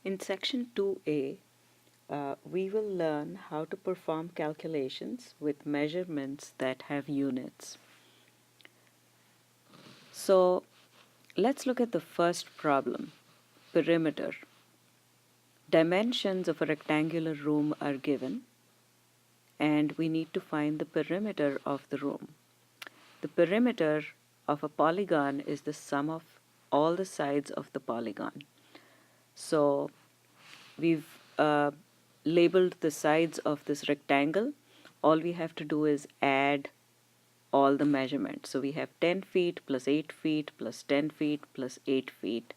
In section 2A, we will learn how to perform calculations with measurements that have units. So let's look at the first problem, perimeter. Dimensions of a rectangular room are given, and we need to find the perimeter of the room. The perimeter of a polygon is the sum of all the sides of the polygon. So we've labeled the sides of this rectangle. All we have to do is add all the measurements. So we have 10 feet plus 8 feet plus 10 feet plus 8 feet.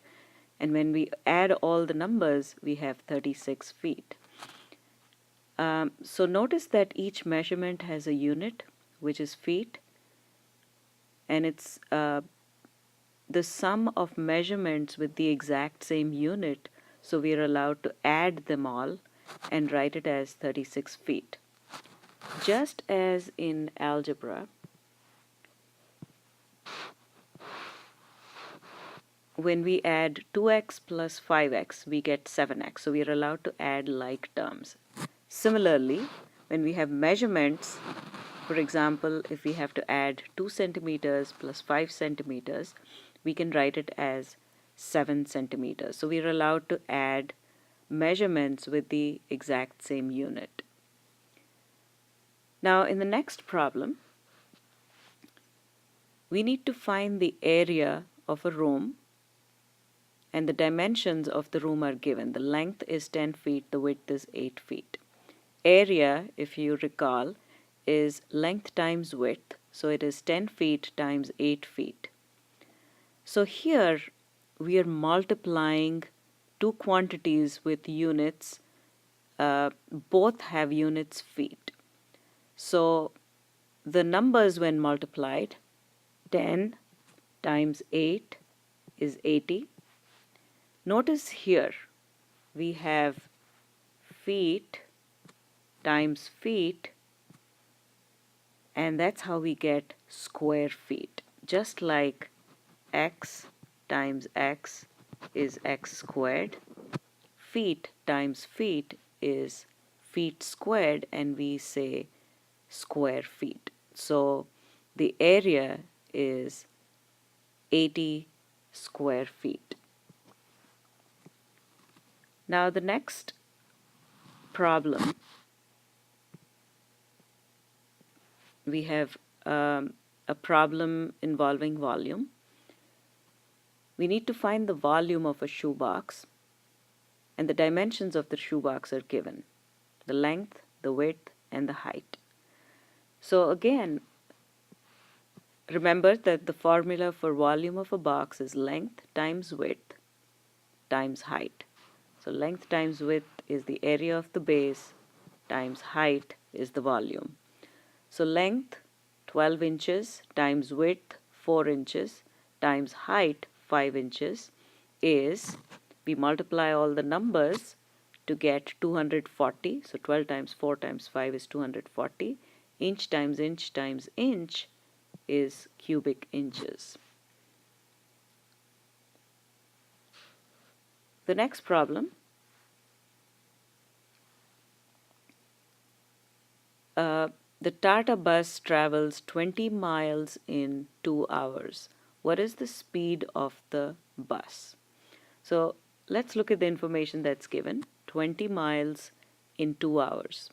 And when we add all the numbers, we have 36 feet. So notice that each measurement has a unit, which is feet, and it's the sum of measurements with the exact same unit, so we are allowed to add them all and write it as 36 feet. Just as in algebra, when we add 2x plus 5x, we get 7x, so we are allowed to add like terms. Similarly, when we have measurements, for example, if we have to add 2 centimeters plus 5 centimeters, we can write it as 7 centimeters. So we are allowed to add measurements with the exact same unit. Now, in the next problem, we need to find the area of a room, and the dimensions of the room are given. The length is 10 feet, the width is 8 feet. Area, if you recall, is length times width, so it is 10 feet times 8 feet. So here we are multiplying two quantities with units. Both have units feet. So the numbers when multiplied, 10 times 8 is 80. Notice here we have feet times feet, and that's how we get square feet. Just like x times x is x squared, feet times feet is feet squared, and we say square feet. So the area is 80 square feet. Now the next problem, we have a problem involving volume. We need to find the volume of a shoebox, and the dimensions of the shoebox are given: the length, the width, and the height. So again, remember that the formula for volume of a box is length times width times height. So length times width is the area of the base times height is the volume. So length 12 inches times width 4 inches times height 5 inches is, we multiply all the numbers to get 240. So 12 times 4 times 5 is 240. Inch times inch is cubic inches. The next problem, the Tata bus travels 20 miles in 2 hours. What is the speed of the bus? So let's look at the information that's given, 20 miles in 2 hours.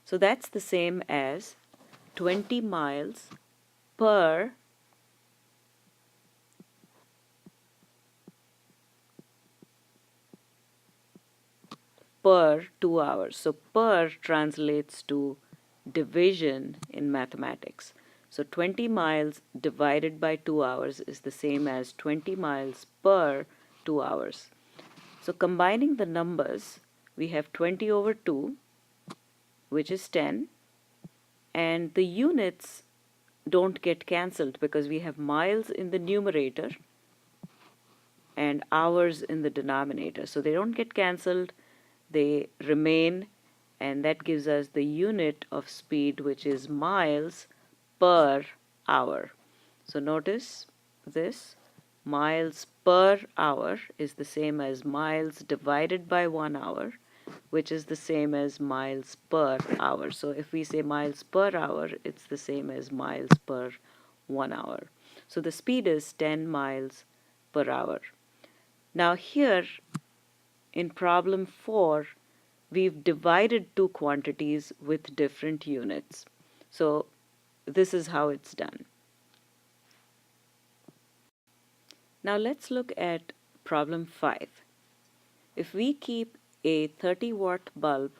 So that's the same as 20 miles per per 2 hours. So per translates to division in mathematics. So 20 miles divided by 2 hours is the same as 20 miles per 2 hours. So combining the numbers, we have 20 over 2, which is 10, and the units don't get cancelled because we have miles in the numerator and hours in the denominator. So they don't get cancelled, they remain, and that gives us the unit of speed, which is miles per hour. So notice this, miles per hour is the same as miles divided by 1 hour, which is the same as miles per hour. So if we say miles per hour, it's the same as miles per 1 hour. So the speed is 10 miles per hour. Now here in problem 4, we've divided two quantities with different units. So this is how it's done. Now let's look at problem 5. If we keep a 30-watt bulb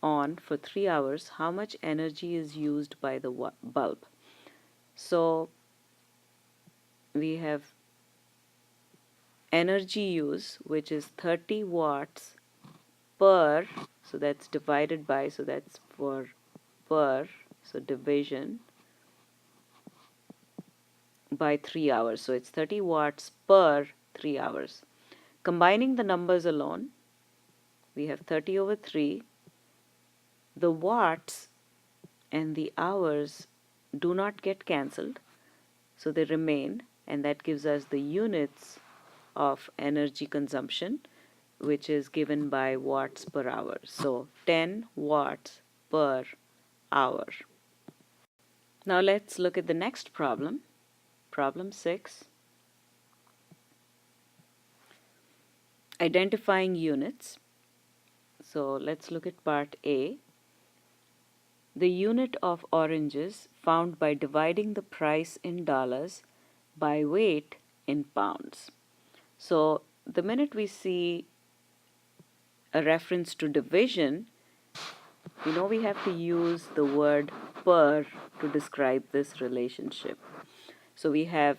on for 3 hours, how much energy is used by the bulb? So we have energy use, which is 30 watts per, so that's divided by, so that's for per, so division by 3 hours. So it's 30 watts per 3 hours. Combining the numbers alone, we have 30 over 3. The watts and the hours do not get cancelled, so they remain, and that gives us the units of energy consumption, which is given by watts per hour. So 10 watts per hour. Now let's look at the next problem, problem 6. Identifying units. So let's look at part A. The unit of oranges found by dividing the price in dollars by weight in pounds. So the minute we see a reference to division, we have to use the word per to describe this relationship. So we have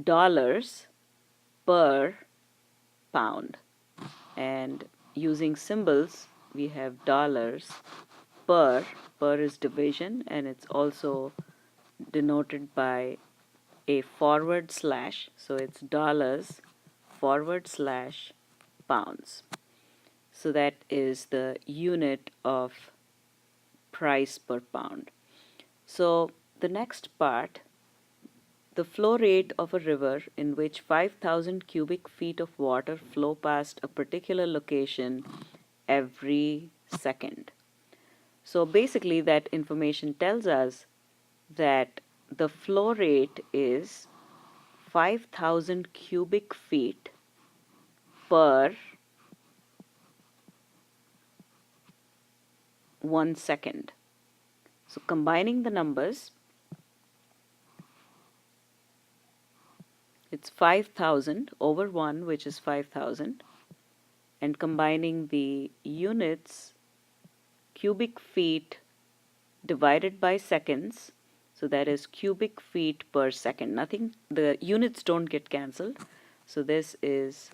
dollars per pound, and using symbols we have dollars per is division, and it's also denoted by a forward slash, so it's dollars / pounds. So that is the unit of price per pound. So the next part, the flow rate of a river in which 5,000 cubic feet of water flow past a particular location every second. So basically that information tells us that the flow rate is 5,000 cubic feet per 1 second. So combining the numbers, it's 5,000 over 1, which is 5,000, and combining the units, cubic feet divided by seconds, so that is cubic feet per second. The units don't get cancelled, so this is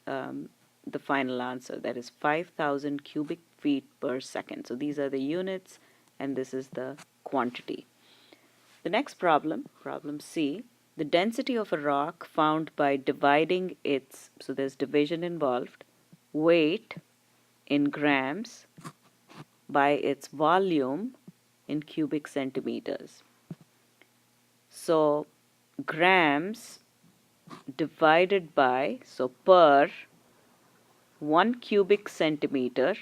the final answer. That is 5,000 cubic feet per second. So these are the units, and this is the quantity. The next problem, problem C, the density of a rock found by dividing its, so there's division involved, weight in grams by its volume in cubic centimeters. So grams divided by, so per 1 cubic centimeter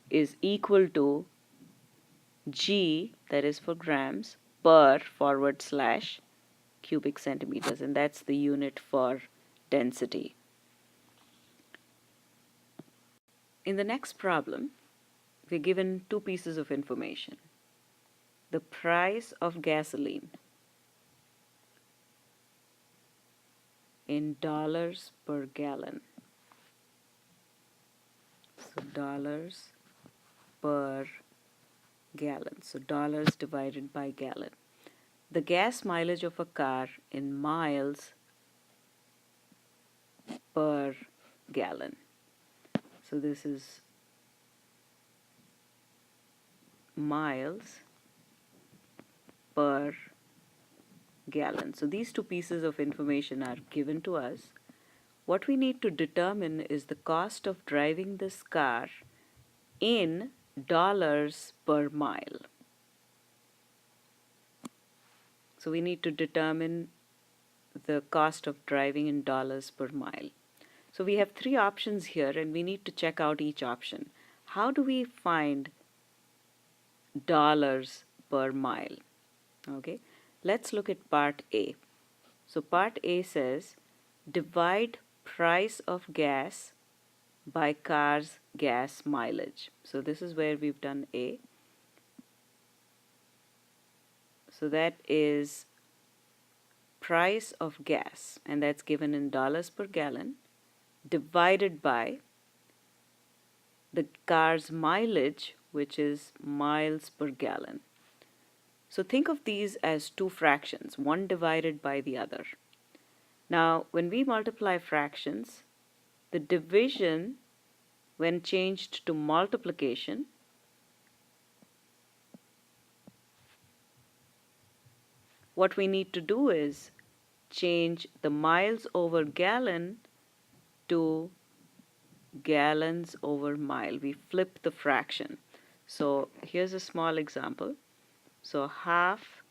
is equal to G, that is for grams, per / cubic centimeters, and that's the unit for density. In the next problem, we're given two pieces of information. The price of gasoline in dollars per gallon. So dollars per gallon. So dollars divided by gallon. The gas mileage of a car in miles per gallon. So this is miles per gallon. So these two pieces of information are given to us. What we need to determine is the cost of driving this car in dollars per mile. So we need to determine the cost of driving in dollars per mile. So we have three options here and we need to check out each option. How do we find dollars per mile? Okay, let's look at part A. So part A says divide price of gas by car's gas mileage. So this is where we've done A. So that is price of gas, and that's given in dollars per gallon, divided by the car's mileage, which is miles per gallon. So think of these as two fractions, one divided by the other. Now, when we multiply fractions, the division, when changed to multiplication, what we need to do is change the miles over gallon to gallons over mile. We flip the fraction. So here's a small example. So half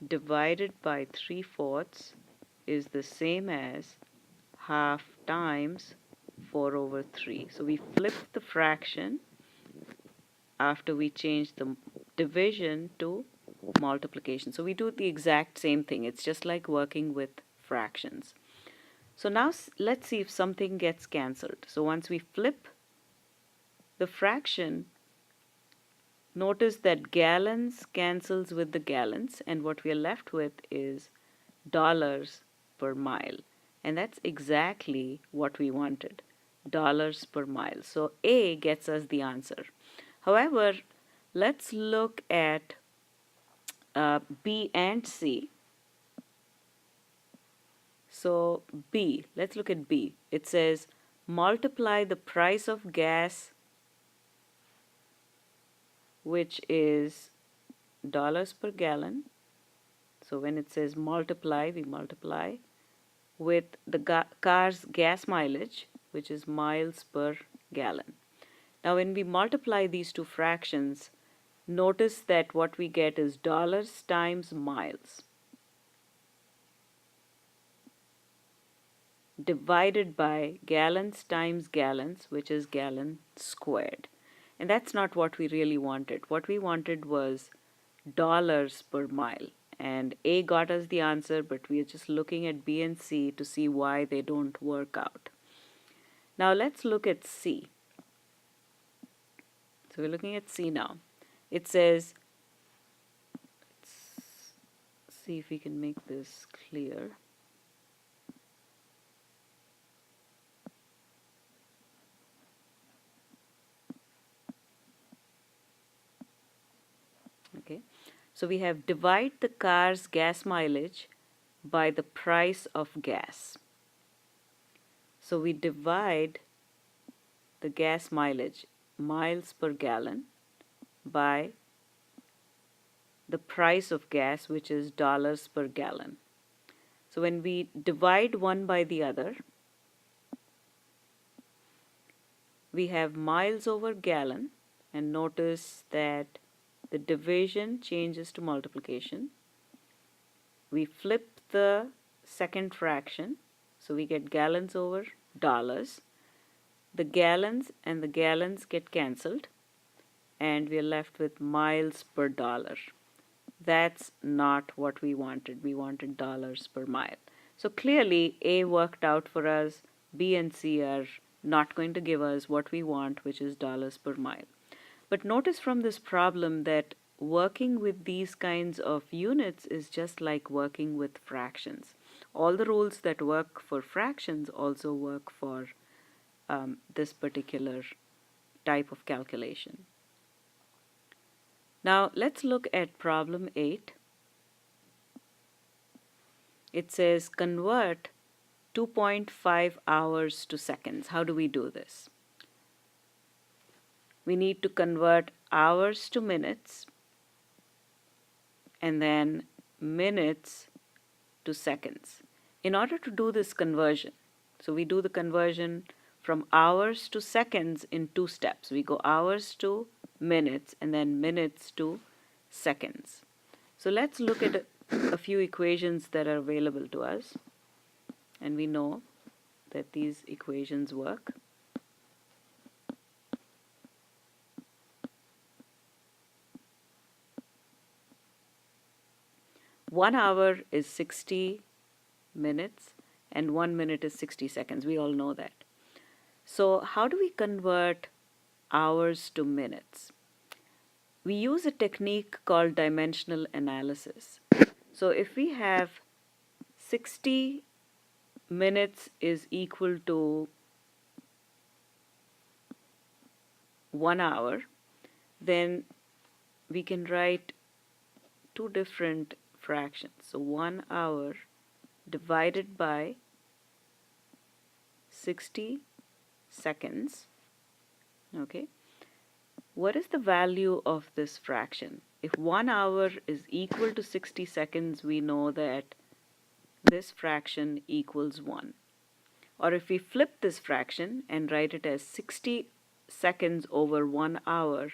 divided by 3/4 is the same as half times 4/3. So we flip the fraction after we change the division to multiplication. So we do the exact same thing. It's just like working with fractions. So now let's see if something gets cancelled. So once we flip the fraction, notice that gallons cancels with the gallons, and what we are left with is dollars per mile. And that's exactly what we wanted, dollars per mile. So A gets us the answer. However, let's look at B and C. So B, let's look at B. It says multiply the price of gas, which is dollars per gallon. So when it says multiply, we multiply with the car's gas mileage, which is miles per gallon. Now when we multiply these two fractions, notice that what we get is dollars times miles divided by gallons times gallons, which is gallon squared. And that's not what we really wanted. What we wanted was dollars per mile. And A got us the answer, but we are just looking at B and C to see why they don't work out. Now let's look at C. So we're looking at C now. It says, let's see if we can make this clear. Okay, so we have divide the car's gas mileage by the price of gas. So we divide the gas mileage, miles per gallon, by the price of gas, which is dollars per gallon. So when we divide one by the other, we have miles over gallon, and notice that the division changes to multiplication. We flip the second fraction, so we get gallons over dollars. The gallons and the gallons get cancelled, and we are left with miles per dollar. That's not what we wanted. We wanted dollars per mile. So clearly A worked out for us. B and C are not going to give us what we want, which is dollars per mile. But notice from this problem that working with these kinds of units is just like working with fractions. All the rules that work for fractions also work for this particular type of calculation. Now let's look at problem 8. It says convert 2.5 hours to seconds. How do we do this? We need to convert hours to minutes and then minutes to seconds. In order to do this conversion, so we do the conversion from hours to seconds in 2 steps. We go hours to minutes and then minutes to seconds. So let's look at a few equations that are available to us. and we know that these equations work. One hour is 60 minutes and 1 minute is 60 seconds. We all know that. So how do we convert hours to minutes? We use a technique called dimensional analysis. So if we have 60 minutes is equal to 1 hour, then we can write two different fractions. So 1 hour divided by 60 seconds. Okay. What is the value of this fraction? If 1 hour is equal to 60 seconds, we know that this fraction equals 1. Or if we flip this fraction and write it as 60 seconds over 1 hour,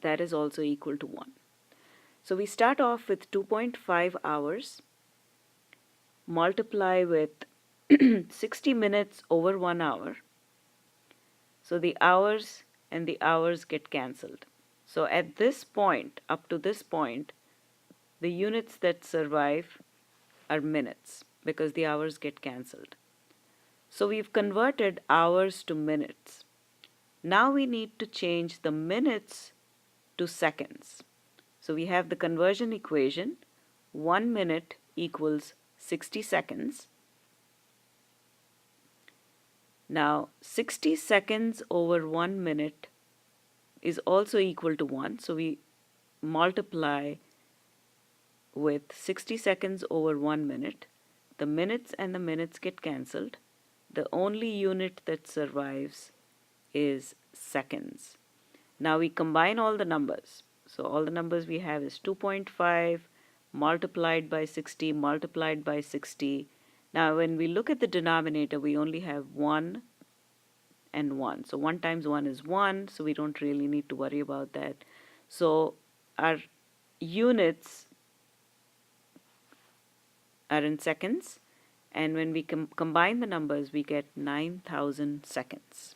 that is also equal to 1. So we start off with 2.5 hours, multiply with 60 minutes over 1 hour. So the hours and the hours get cancelled. So at this point, up to this point, the units that survive are minutes because the hours get cancelled. So we've converted hours to minutes. Now we need to change the minutes to seconds. So we have the conversion equation, 1 minute equals 60 seconds. Now 60 seconds over 1 minute is also equal to 1. So we multiply with 60 seconds over 1 minute. The minutes and the minutes get cancelled. The only unit that survives is seconds. Now we combine all the numbers. So all the numbers we have is 2.5 multiplied by 60 multiplied by 60. Now when we look at the denominator, we only have 1 and 1. So 1 times 1 is 1, so we don't really need to worry about that. So our units are in seconds, and when we combine the numbers, we get 9,000 seconds.